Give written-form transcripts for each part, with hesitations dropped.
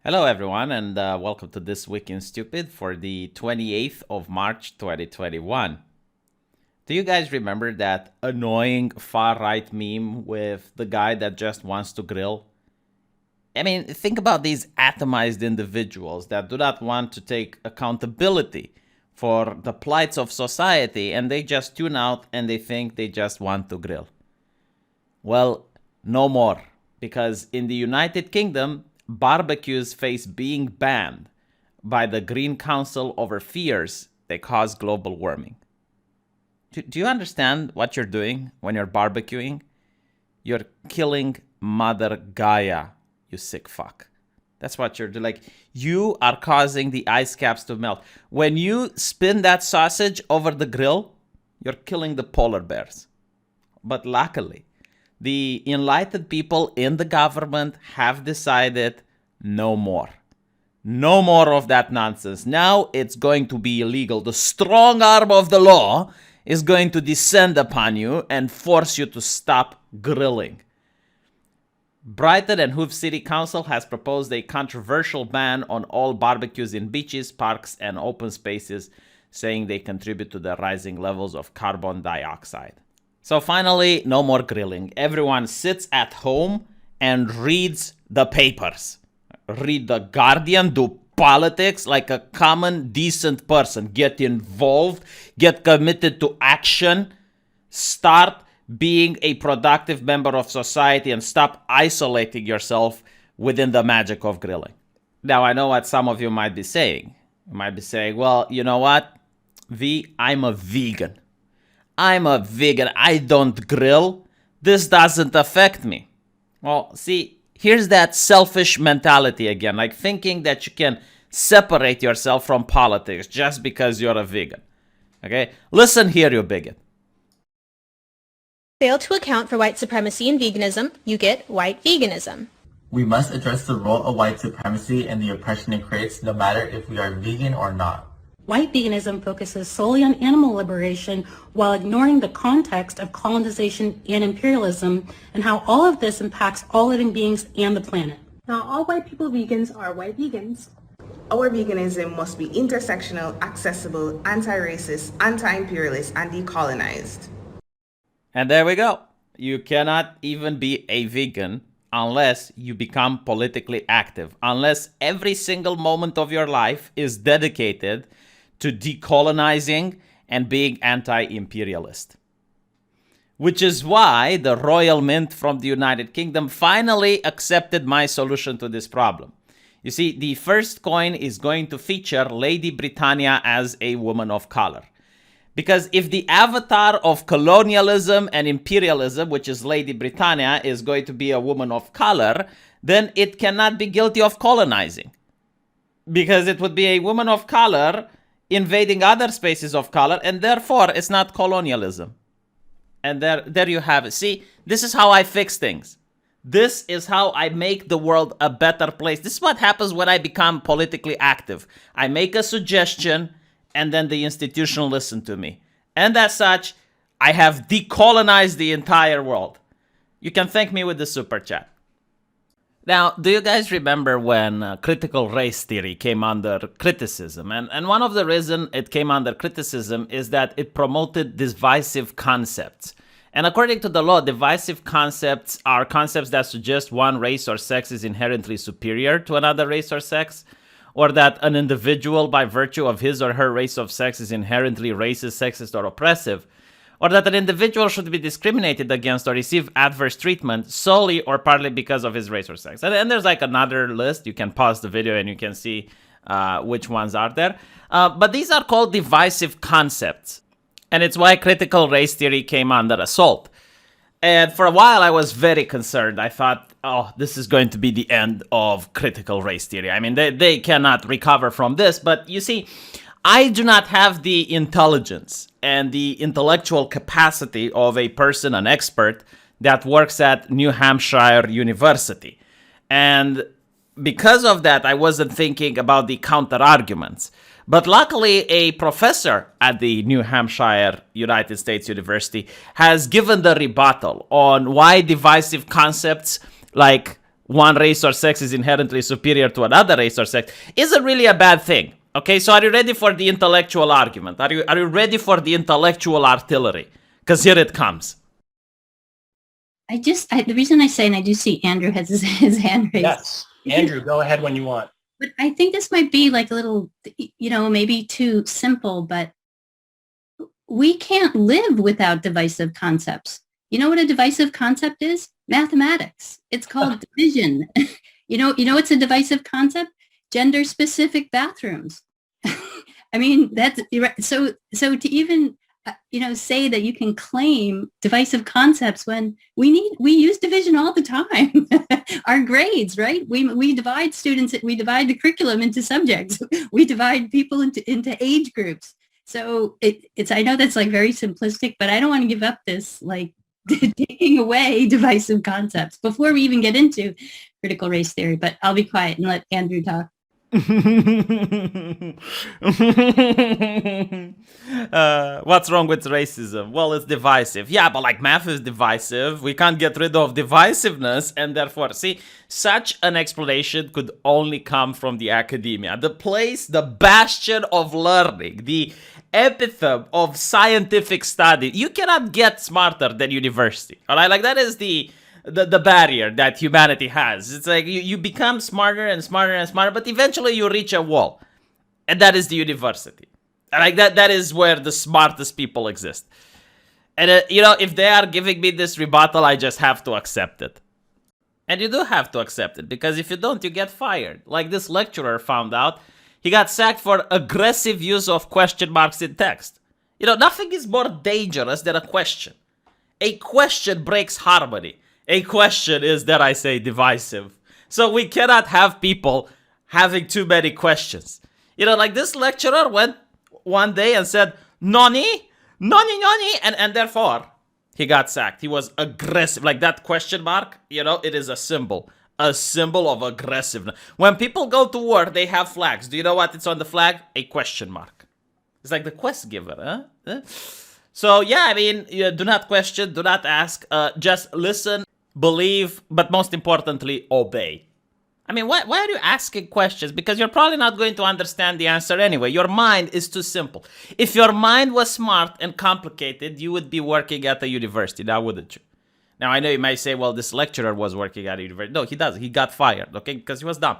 Hello, everyone, and welcome to This Week in Stupid for the 28th of March, 2021. Do you guys remember that annoying far-right meme with the guy that just wants to grill? I mean, think about these atomized individuals that do not want to take accountability for the plights of society, and they just tune out and they think they just want to grill. Well, no more, because in the United Kingdom, barbecues face being banned by the Green Council over fears they cause global warming. Do you understand what you're doing when you're barbecuing? You're killing Mother Gaia, you sick fuck. That's what you're doing. Like, you are causing the ice caps to melt. When you spin that sausage over the grill, you're killing the polar bears. But luckily, the enlightened people in the government have decided no more. No more of that nonsense. Now it's going to be illegal. The strong arm of the law is going to descend upon you and force you to stop grilling. Brighton and Hove City Council has proposed a controversial ban on all barbecues in beaches, parks, and open spaces, saying they contribute to the rising levels of carbon dioxide. So finally, no more grilling. Everyone sits at home and reads the papers. Read The Guardian, do politics like a common, decent person. Get involved, get committed to action, start being a productive member of society, and stop isolating yourself within the magic of grilling. Now, I know what some of you might be saying. You might be saying, well, you know what? I'm a vegan. I don't grill. This doesn't affect me. Well, see, here's that selfish mentality again, like thinking that you can separate yourself from politics just because you're a vegan. Okay? Listen here, you bigot. Fail to account for white supremacy and veganism, you get white veganism. We must address the role of white supremacy and the oppression it creates, no matter if we are vegan or not. White veganism focuses solely on animal liberation while ignoring the context of colonization and imperialism and how all of this impacts all living beings and the planet. Not all white people vegans are white vegans. Our veganism must be intersectional, accessible, anti-racist, anti-imperialist, and decolonized. And there we go. You cannot even be a vegan unless you become politically active, unless every single moment of your life is dedicated to decolonizing and being anti-imperialist. Which is why the Royal Mint from the United Kingdom finally accepted my solution to this problem. You see, the first coin is going to feature Lady Britannia as a woman of color. Because if the avatar of colonialism and imperialism, which is Lady Britannia, is going to be a woman of color, then it cannot be guilty of colonizing. Because it would be a woman of color invading other spaces of color, and therefore it's not colonialism. And there you have it. See, this is how I fix things. This is how I make the world a better place. This is what happens when I become politically active. I make a suggestion, and then the institution listen to me. And as such, I have decolonized the entire world. You can thank me with the super chat. Now, do you guys remember when critical race theory came under criticism? And one of the reasons it came under criticism is that it promoted divisive concepts. And according to the law, divisive concepts are concepts that suggest one race or sex is inherently superior to another race or sex, or that an individual, by virtue of his or her race of sex, is inherently racist, sexist, or oppressive, or that an individual should be discriminated against or receive adverse treatment solely or partly because of his race or sex. And there's like another list. You can pause the video and you can see which ones are there. But these are called divisive concepts. And it's why critical race theory came under assault. And for a while, I was very concerned. I thought, oh, this is going to be the end of critical race theory. I mean, they cannot recover from this. But you see, I do not have the intelligence and the intellectual capacity of a person, an expert, that works at New Hampshire University. And because of that, I wasn't thinking about the counter-arguments. But luckily, a professor at the New Hampshire United States University has given the rebuttal on why divisive concepts like one race or sex is inherently superior to another race or sex isn't really a bad thing. Okay, so are you ready for the intellectual argument? Are you ready for the intellectual artillery? Because here it comes. The reason I say, and I do see Andrew has his hand raised. Yes. Andrew, go ahead when you want. But I think this might be like a little, maybe too simple, but we can't live without divisive concepts. You know what a divisive concept is? Mathematics. It's called division. You know what's a divisive concept? Gender-specific bathrooms. I mean, that's so to even say that you can claim divisive concepts when we use division all the time. Our grades, right? We divide students, we divide the curriculum into subjects, we divide people into age groups. So it's I know that's like very simplistic, but I don't want to give up this like taking away divisive concepts before we even get into critical race theory. But I'll be quiet and let Andrew talk. What's wrong with racism? Well, it's divisive. Yeah, but like math is divisive. We can't get rid of divisiveness, and therefore, see, such an explanation could only come from the academia, the place, the bastion of learning, the epitome of scientific study. You cannot get smarter than university. All right, like that is the barrier that humanity has. It's like you become smarter and smarter and smarter, but eventually you reach a wall, and that is the university. And like that is where the smartest people exist. And if they are giving me this rebuttal, I just have to accept it. And you do have to accept it, because if you don't, you get fired. Like this lecturer found out, he got sacked for aggressive use of question marks in text. Nothing is more dangerous than a question. A question breaks harmony. A question is, dare I say, divisive. So we cannot have people having too many questions. Like this lecturer went one day and said, noni, and therefore he got sacked. He was aggressive. Like that question mark, it is a symbol of aggressiveness. When people go to war, they have flags. Do you know what it's on the flag? A question mark. It's like the quest giver, huh? So yeah, I mean, do not question, do not ask, just listen, believe, but most importantly, obey. I mean, why are you asking questions? Because you're probably not going to understand the answer anyway. Your mind is too simple. If your mind was smart and complicated, you would be working at a university, now wouldn't you? Now, I know you might say, well, this lecturer was working at a university. No, he doesn't. He got fired, okay, because he was dumb.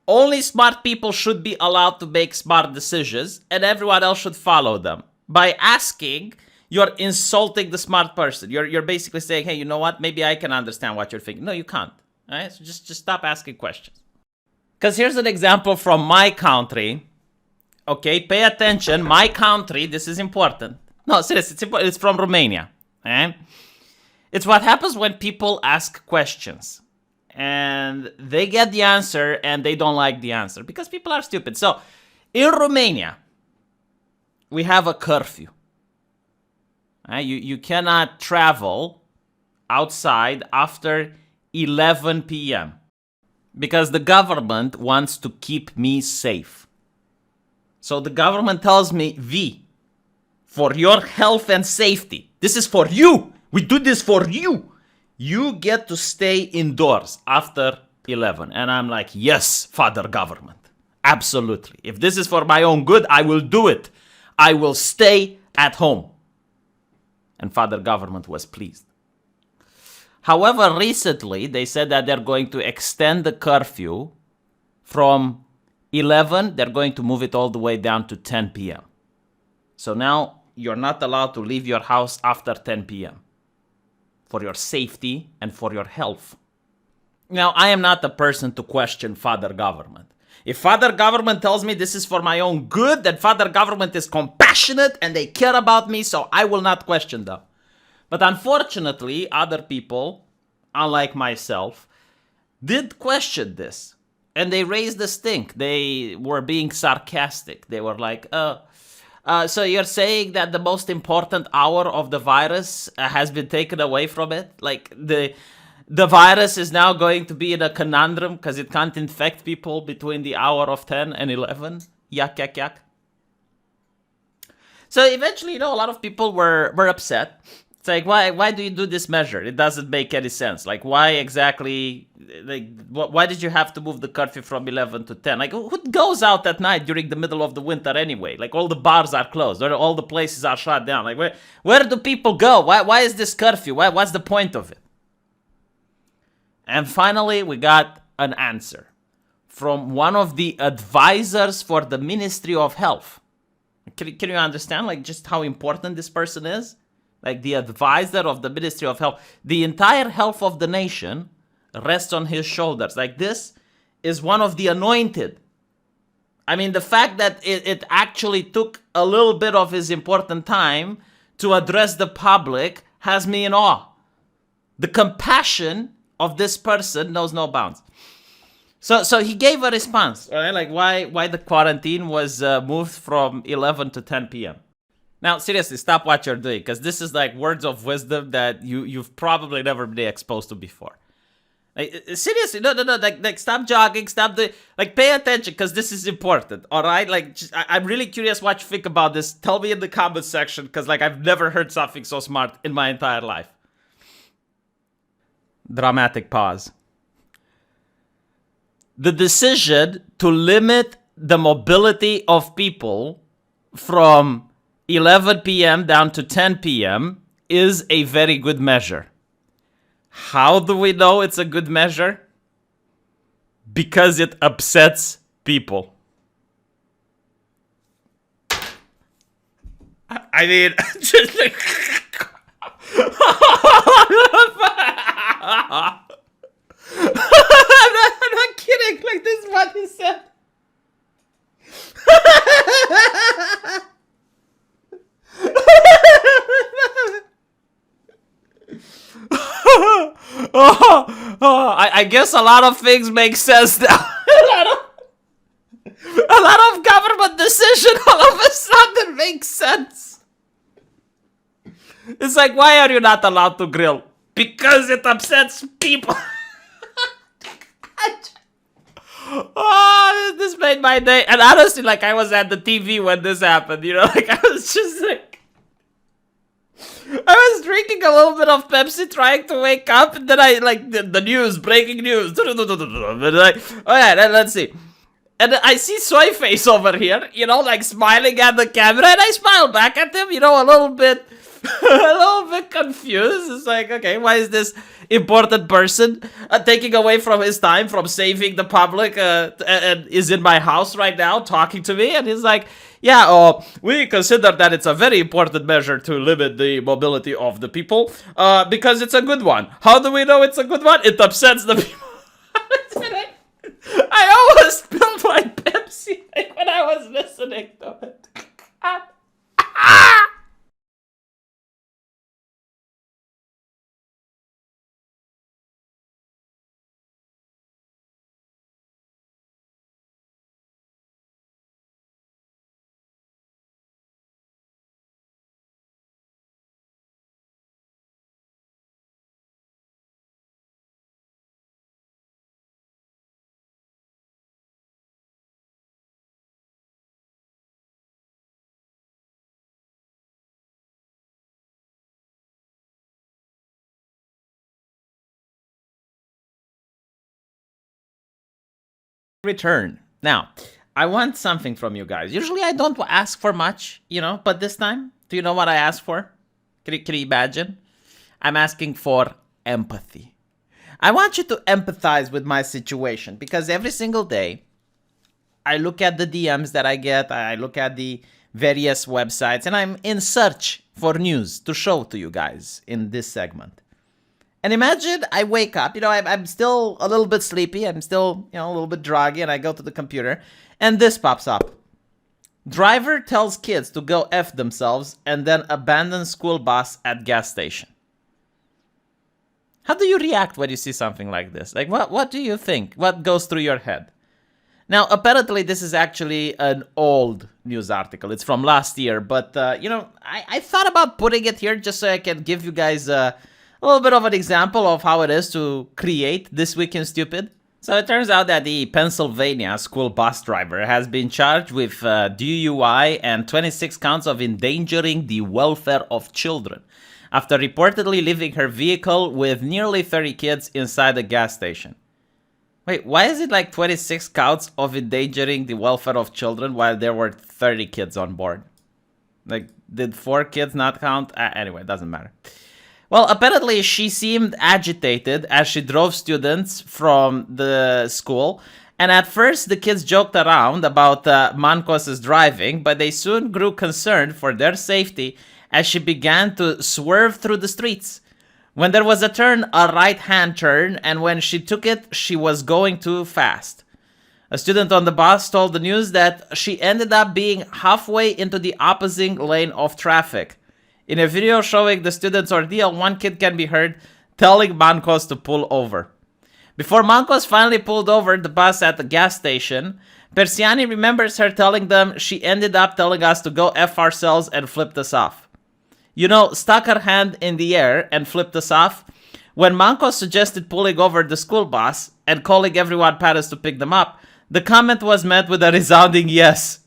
Only smart people should be allowed to make smart decisions, and everyone else should follow them. By asking, you're insulting the smart person. You're basically saying, hey, you know what? Maybe I can understand what you're thinking. No, you can't. All right? So just stop asking questions. Because here's an example from my country. Okay, pay attention. My country, this is important. No, seriously, it's important. It's from Romania. Okay? It's what happens when people ask questions. And they get the answer and they don't like the answer. Because people are stupid. So, in Romania, we have a curfew. You cannot travel outside after 11 p.m. because the government wants to keep me safe. So the government tells me, V, for your health and safety, this is for you. We do this for you. You get to stay indoors after 11. And I'm like, yes, Father Government. Absolutely. If this is for my own good, I will do it. I will stay at home. And Father Government was pleased. However, recently, they said that they're going to extend the curfew from 11, they're going to move it all the way down to 10 p.m. So now, you're not allowed to leave your house after 10 p.m. for your safety and for your health. Now, I am not the person to question Father Government. If Father Government tells me this is for my own good, then Father Government is compassionate and they care about me, so I will not question them. But unfortunately, other people, unlike myself, did question this. And they raised the stink. They were being sarcastic. They were like, so you're saying that the most important hour of the virus has been taken away from it? Like the virus is now going to be in a conundrum because it can't infect people between the hour of 10 and 11? Yak, yak, yak. So eventually, a lot of people were upset. It's like, why do you do this measure? It doesn't make any sense. Like, why exactly, like, why did you have to move the curfew from 11 to 10? Like, who goes out at night during the middle of the winter anyway? Like, all the bars are closed, or all the places are shut down. Like, where do people go? Why is this curfew? What's the point of it? And finally, we got an answer from one of the advisors for the Ministry of Health. Can you understand, like, just how important this person is? Like, the advisor of the Ministry of Health. The entire health of the nation rests on his shoulders. Like, this is one of the anointed. I mean, the fact that it actually took a little bit of his important time to address the public has me in awe. The compassion of this person knows no bounds. So he gave a response, right? Like, why the quarantine was moved from 11 to 10 p.m. Now, seriously, stop what you're doing, because this is like words of wisdom that you've probably never been exposed to before. Like, seriously, no, like stop jogging, stop like, pay attention, because this is important, all right? Like, I'm really curious what you think about this. Tell me in the comments section, because, like, I've never heard something so smart in my entire life. Dramatic pause. The decision to limit the mobility of people from 11 p.m. down to 10 p.m. is a very good measure. How do we know it's a good measure? Because it upsets people. I mean, just like... I'm not kidding. Like, this is what he said. I guess a lot of things make sense now. a lot of government decision all of a sudden makes sense. It's like, why are you not allowed to grill? Because it upsets people. Oh, this made my day. And honestly, like, I was at the TV when this happened, you know, like, I was just like, I was drinking a little bit of Pepsi, trying to wake up, and then I, like, the news, breaking news, and like, oh yeah, let's see. And I see Soy Face over here, you know, like, smiling at the camera, and I smile back at him, you know, a little bit confused. It's like, okay, why is this important person taking away from his time from saving the public and is in my house right now talking to me? And he's like, yeah, we consider that it's a very important measure to limit the mobility of the people because it's a good one. How do we know it's a good one? It upsets the people. I almost spilled my Pepsi like, when I was listening to it. Return. Now, I want something from you guys. Usually I don't ask for much, you know, but this time, do you know what I asked for? Can you imagine? I'm asking for empathy. I want you to empathize with my situation because every single day I look at the DMs that I get, I look at the various websites, and I'm in search for news to show to you guys in this segment. And imagine I wake up, you know, I'm still a little bit sleepy, I'm still, you know, a little bit groggy, and I go to the computer, and this pops up. Driver tells kids to go F themselves and then abandon school bus at gas station. How do you react when you see something like this? Like, what do you think? What goes through your head? Now, apparently, this is actually an old news article. It's from last year, but, you know, I thought about putting it here just so I can give you guys a little bit of an example of how it is to create This Week in Stupid. So it turns out that the Pennsylvania school bus driver has been charged with DUI and 26 counts of endangering the welfare of children after reportedly leaving her vehicle with nearly 30 kids inside a gas station. Wait, why is it like 26 counts of endangering the welfare of children while there were 30 kids on board? Like, did 4 kids not count? Anyway, it doesn't matter. Well, apparently she seemed agitated as she drove students from the school. And at first, the kids joked around about Mancos' driving, but they soon grew concerned for their safety as she began to swerve through the streets. When there was a turn, a right-hand turn, and when she took it, she was going too fast. A student on the bus told the news that she ended up being halfway into the opposing lane of traffic. In a video showing the student's ordeal, one kid can be heard telling Mancos to pull over. Before Mancos finally pulled over the bus at the gas station, Persiani remembers her telling them she ended up telling us to go F ourselves and flipped us off. You know, stuck her hand in the air and flipped us off. When Mancos suggested pulling over the school bus and calling everyone parents to pick them up, the comment was met with a resounding yes.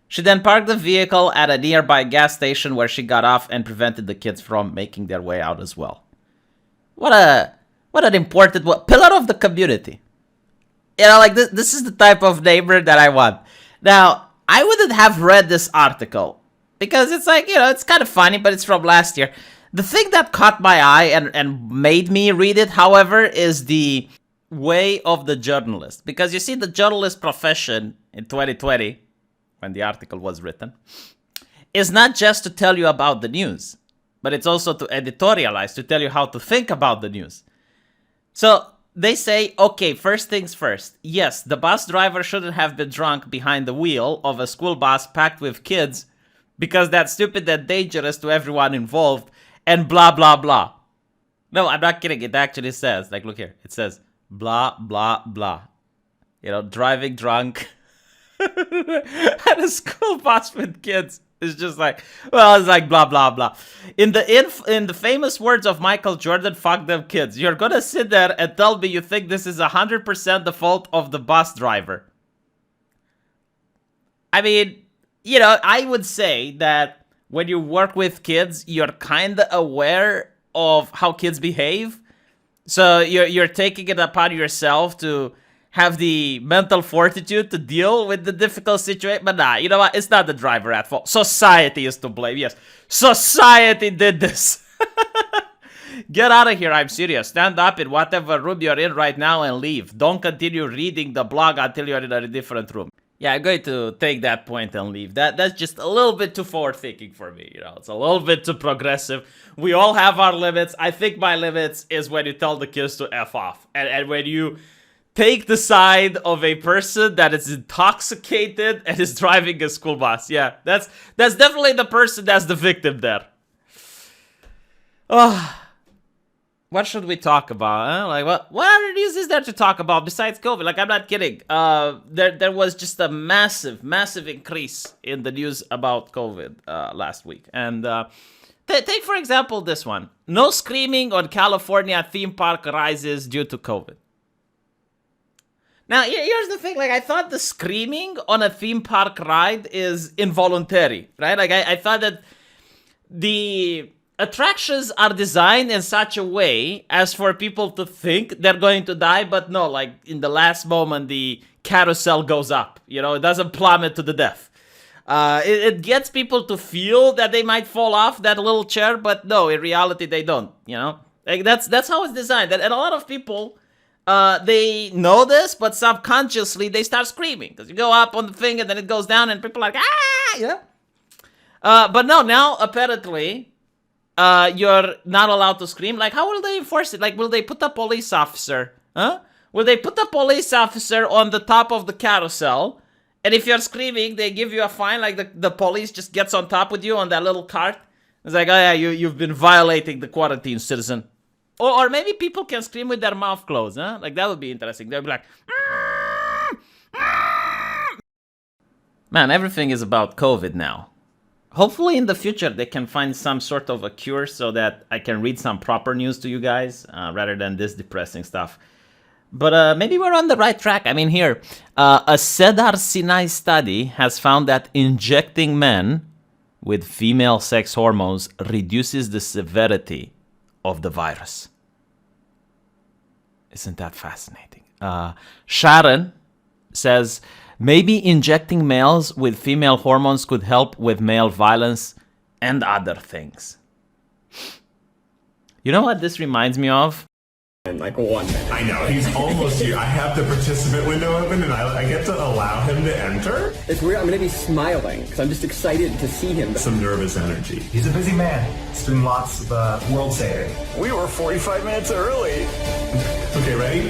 She then parked the vehicle at a nearby gas station where she got off and prevented the kids from making their way out as well. What an important pillar of the community. You know, like this is the type of neighbor that I want. Now, I wouldn't have read this article because it's like, you know, it's kind of funny, but it's from last year. The thing that caught my eye and made me read it, however, is the way of the journalist. Because you see, the journalist profession in 2020, when the article was written, is not just to tell you about the news, but it's also to editorialize, to tell you how to think about the news. So they say, okay, first things first. Yes, the bus driver shouldn't have been drunk behind the wheel of a school bus packed with kids because that's stupid and dangerous to everyone involved and blah, blah, blah. No, I'm not kidding. It actually says, like, look here. It says, blah, blah, blah. You know, driving drunk at a school bus with kids. It's just like, well, it's like blah, blah, blah. In the famous words of Michael Jordan, fuck them kids. You're going to sit there and tell me you think this is 100% the fault of the bus driver. I mean, you know, I would say that when you work with kids, you're kind of aware of how kids behave. So you're taking it upon yourself to have the mental fortitude to deal with the difficult situation. But nah, you know what? It's not the driver at fault. Society is to blame. Yes, society did this. Get out of here. I'm serious. Stand up in whatever room you're in right now and leave. Don't continue reading the blog until you're in a different room. Yeah, I'm going to take that point and leave. That's just a little bit too forward-thinking for me. You know, it's a little bit too progressive. We all have our limits. I think my limits is when you tell the kids to F off. And when you take the side of a person that is intoxicated and is driving a school bus. Yeah, that's definitely the person that's the victim there. Oh, what should we talk about? Huh? Like, what other news is there to talk about besides COVID? Like, I'm not kidding. There was just a massive increase in the news about COVID last week. And take, for example, this one. No screaming on California theme park rises due to COVID. Now, here's the thing. Like, I thought the screaming on a theme park ride is involuntary, right? Like, I thought that the attractions are designed in such a way as for people to think they're going to die, but no, like, in the last moment, the carousel goes up. You know, it doesn't plummet to the death. It gets people to feel that they might fall off that little chair, but no, in reality, they don't, you know? Like, that's how it's designed. And a lot of people... they know this, but subconsciously they start screaming because you go up on the thing and then it goes down and people are like, ah, yeah. But no, now apparently, you're not allowed to scream. Like, how will they enforce it? Like, will they put a police officer? Huh? Will they put a police officer on the top of the carousel? And if you're screaming, they give you a fine. Like the police just gets on top with you on that little cart. It's like, oh yeah, you've been violating the quarantine, citizen. Or maybe people can scream with their mouth closed, huh? Like, that would be interesting. They'll be like... Man, everything is about COVID now. Hopefully in the future they can find some sort of a cure so that I can read some proper news to you guys rather than this depressing stuff. But maybe we're on the right track. I mean, here, a Cedar Sinai study has found that injecting men with female sex hormones reduces the severity of the virus. Isn't that fascinating? Sharon says, maybe injecting males with female hormones could help with male violence and other things. You know what this reminds me of? In like 1 minute. I know, he's almost here. I have the participant window open and I get to allow him to enter. It's weird. I'm going to be smiling because I'm just excited to see him. Some nervous energy. He's a busy man. He's doing lots of world saving. We were 45 minutes early. Okay, ready?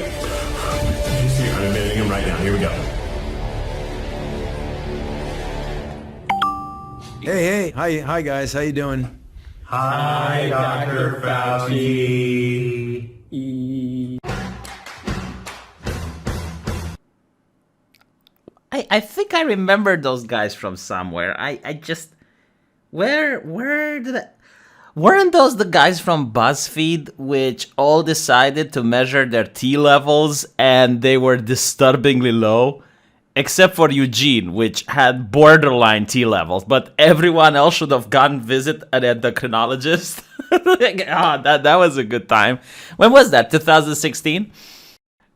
He's here. I'm admitting him right now. Here we go. Hey, hi guys. How you doing? Hi, Dr. Fauci. I think I remember those guys from somewhere. I just... Where did I... Weren't those the guys from BuzzFeed which all decided to measure their T levels and they were disturbingly low? Except for Eugene, which had borderline T levels, but everyone else should have gone visit an endocrinologist. That was a good time. When was that? 2016?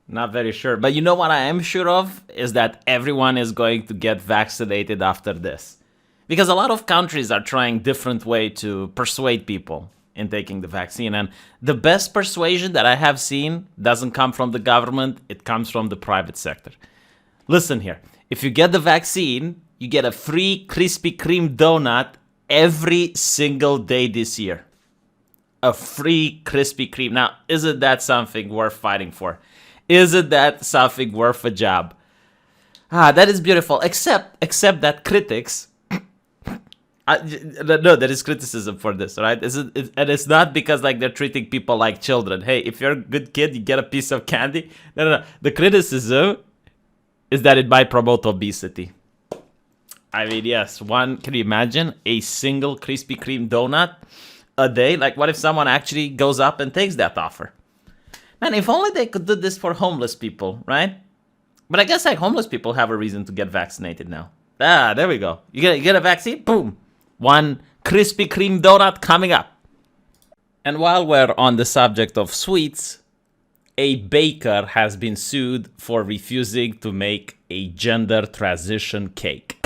Not very sure. But you know what I am sure of? Is that everyone is going to get vaccinated after this. Because a lot of countries are trying different way to persuade people in taking the vaccine. And the best persuasion that I have seen doesn't come from the government. It comes from the private sector. Listen here. If you get the vaccine, you get a free Krispy Kreme donut every single day this year. A free Krispy Kreme. Now, isn't that something worth fighting for? Isn't that something worth a job? That is beautiful. Except that critics... no, there is criticism for this, right? And it's not because like they're treating people like children. Hey, if you're a good kid, you get a piece of candy. No. The criticism is that it might promote obesity. I mean, yes, can you imagine a single Krispy Kreme donut a day? Like, what if someone actually goes up and takes that offer? Man, if only they could do this for homeless people, right? But I guess like homeless people have a reason to get vaccinated now. There we go. You get a vaccine? Boom. One Krispy Kreme donut coming up. And while we're on the subject of sweets, a baker has been sued for refusing to make a gender transition cake.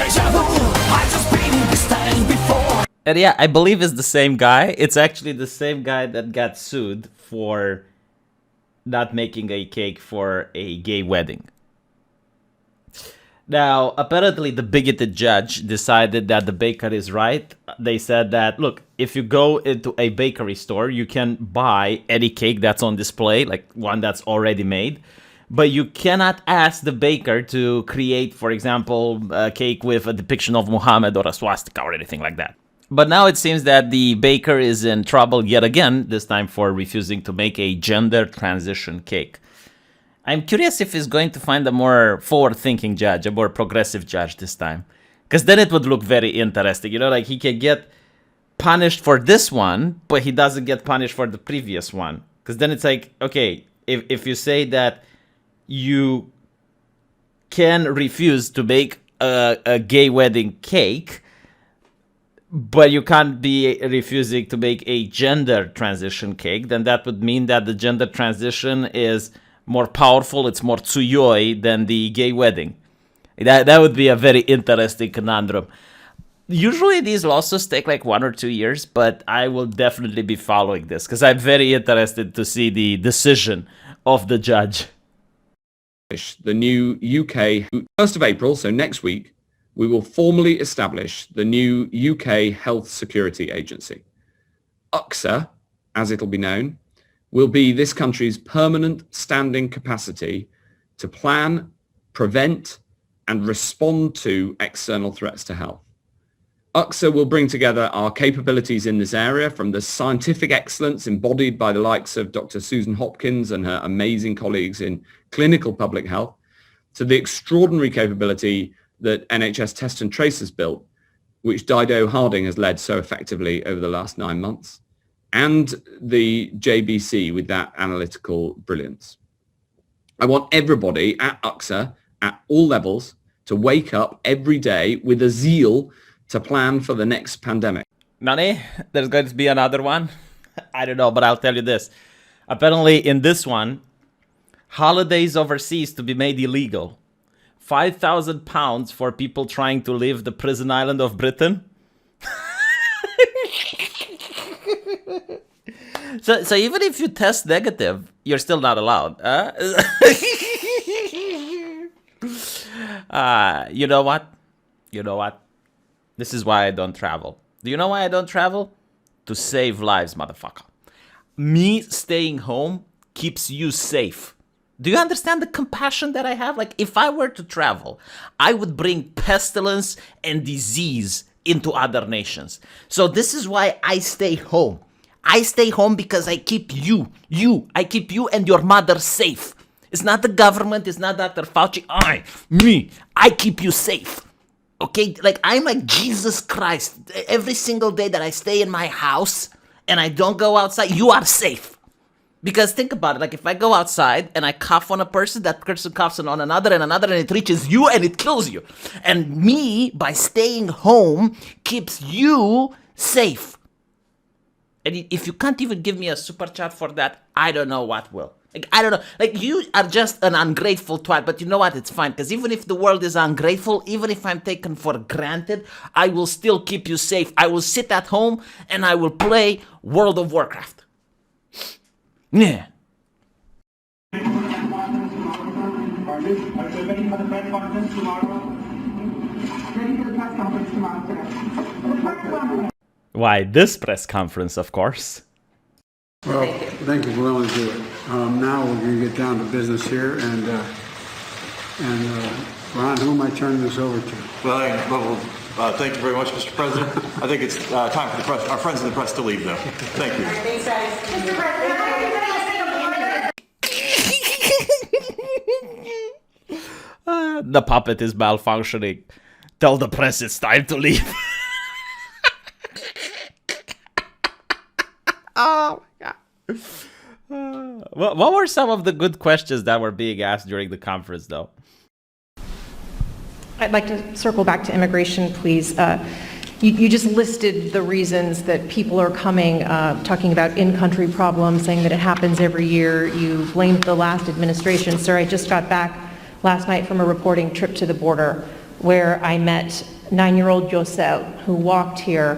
And yeah, I believe it's the same guy. It's actually the same guy that got sued for not making a cake for a gay wedding. Now, apparently the bigoted judge decided that the baker is right. They said that, look, if you go into a bakery store, you can buy any cake that's on display, like one that's already made. But you cannot ask the baker to create, for example, a cake with a depiction of Muhammad or a swastika or anything like that. But now it seems that the baker is in trouble yet again, this time for refusing to make a gender transition cake. I'm curious if he's going to find a more forward-thinking judge, a more progressive judge this time. Because then it would look very interesting. You know, like he can get punished for this one, but he doesn't get punished for the previous one. Because then it's like, okay, if you say that you can refuse to make a gay wedding cake, but you can't be refusing to make a gender transition cake, then that would mean that the gender transition is more powerful, it's more tsuyoi than the gay wedding. That would be a very interesting conundrum. Usually these lawsuits take like 1 or 2 years, but I will definitely be following this because I'm very interested to see the decision of the judge. The new UK, 1st of April, so next week, we will formally establish the new UK Health Security Agency. UXA, as it'll be known, will be this country's permanent standing capacity to plan, prevent, and respond to external threats to health. UXA will bring together our capabilities in this area, from the scientific excellence embodied by the likes of Dr. Susan Hopkins and her amazing colleagues in clinical public health, to the extraordinary capability that NHS Test and Trace has built, which Dido Harding has led so effectively over the last 9 months, and the JBC with that analytical brilliance. I want everybody at UXA, at all levels, to wake up every day with a zeal to plan for the next pandemic. Nani, there's going to be another one. I don't know, but I'll tell you this. Apparently, in this one, holidays overseas to be made illegal. £5,000 for people trying to leave the prison island of Britain. So even if you test negative, you're still not allowed. You know what? You know what? This is why I don't travel. Do you know why I don't travel? To save lives, motherfucker. Me staying home keeps you safe. Do you understand the compassion that I have? Like, if I were to travel, I would bring pestilence and disease into other nations. So this is why I stay home. I stay home because I keep I keep you and your mother safe. It's not the government, it's not Dr. Fauci, I keep you safe. Okay, like I'm like Jesus Christ. Every single day that I stay in my house and I don't go outside, you are safe. Because think about it, like if I go outside and I cough on a person, that person coughs on another and another, and it reaches you and it kills you. And me, by staying home, keeps you safe. And if you can't even give me a super chat for that, I don't know what will. Like, I don't know. Like, you are just an ungrateful twat, but you know what? It's fine. Because even if the world is ungrateful, even if I'm taken for granted, I will still keep you safe. I will sit at home and I will play World of Warcraft. Yeah. Why, this press conference, of course. Well, thank you for willing to do it. Now we're going to get down to business here, and Ron, who am I turning this over to? Well, thank you very much, Mr. President. I think it's time for the press, our friends in the press to leave, though. Thank you. Thanks, guys. Mr. President, The puppet is malfunctioning. Tell the press it's time to leave. Oh my god. What were some of the good questions that were being asked during the conference, though? I'd like to circle back to immigration, please. You just listed the reasons that people are coming, talking about in-country problems, saying that it happens every year. You blamed the last administration. Sir, I just got back last night from a reporting trip to the border where I met 9-year-old Josel, who walked here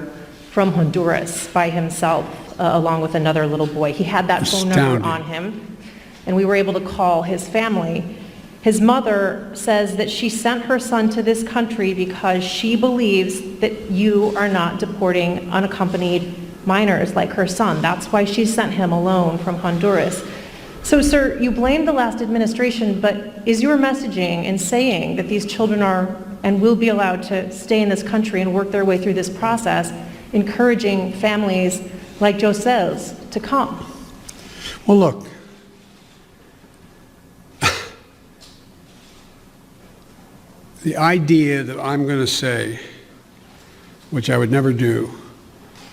from Honduras by himself, along with another little boy. He had that phone number on him, and we were able to call his family. His mother says that she sent her son to this country because she believes that you are not deporting unaccompanied minors like her son. That's why she sent him alone from Honduras. So, sir, you blame the last administration, but is your messaging in saying that these children are and will be allowed to stay in this country and work their way through this process, encouraging families like Josel's to come? Well, look, the idea that I'm going to say, which I would never do,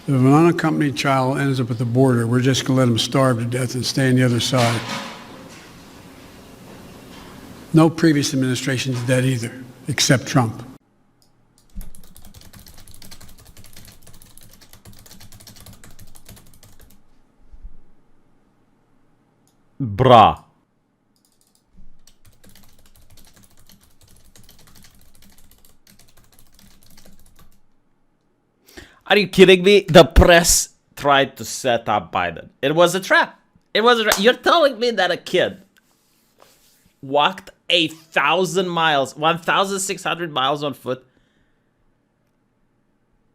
that if an unaccompanied child ends up at the border, we're just going to let them starve to death and stay on the other side. No previous administration did that either, except Trump. Bruh. Are you kidding me? The press tried to set up Biden. It was a trap. It was a trap. You're telling me that a kid walked 1,000 miles, 1,600 miles on foot?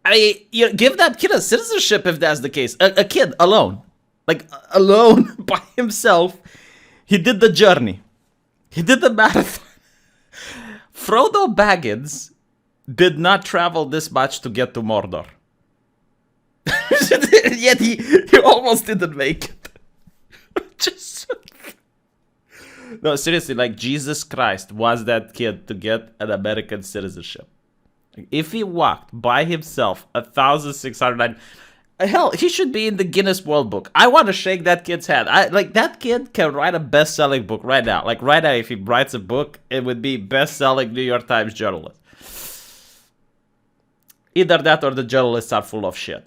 I mean, you give that kid a citizenship if that's the case. A kid alone. Like, alone by himself. He did the journey. He did the marathon. Frodo Baggins did not travel this much to get to Mordor. Yet he almost didn't make it. Just... No, seriously, like Jesus Christ was that kid to get an American citizenship. If he walked by himself 1,609... Hell, he should be in the Guinness World Book. I want to shake that kid's hand. That kid can write a best-selling book right now. Like, right now, if he writes a book, it would be best-selling New York Times journalist. Either that or the journalists are full of shit.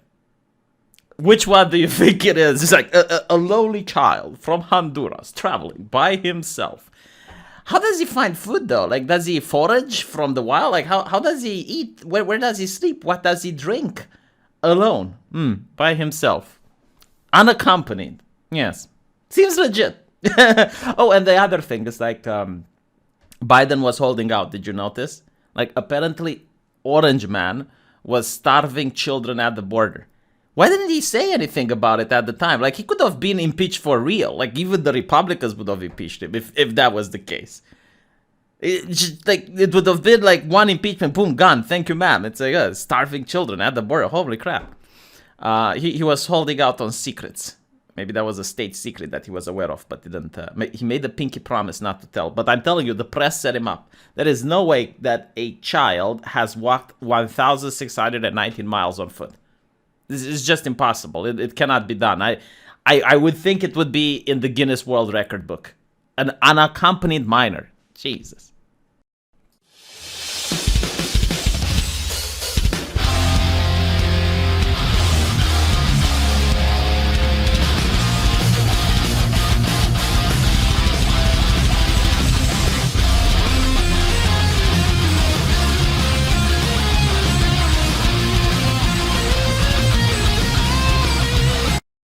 Which one do you think it is? It's like a lowly child from Honduras traveling by himself. How does he find food though? Like, does he forage from the wild? Like, how does he eat? Where does he sleep? What does he drink? Alone. By himself. Unaccompanied. Yes. Seems legit. Oh, and the other thing is like, Biden was holding out. Did you notice? Like, apparently, Orange Man was starving children at the border. Why didn't he say anything about it at the time? Like, he could have been impeached for real. Like, even the Republicans would have impeached him if that was the case. It would have been like one impeachment, boom, gone. Thank you, ma'am. It's like starving children at the border. Holy crap. He was holding out on secrets. Maybe that was a state secret that he was aware of, but didn't. He made a pinky promise not to tell. But I'm telling you, the press set him up. There is no way that a child has walked 1,619 miles on foot. This is just impossible. It cannot be done. I would think it would be in the Guinness World Record book. An unaccompanied minor. Jesus.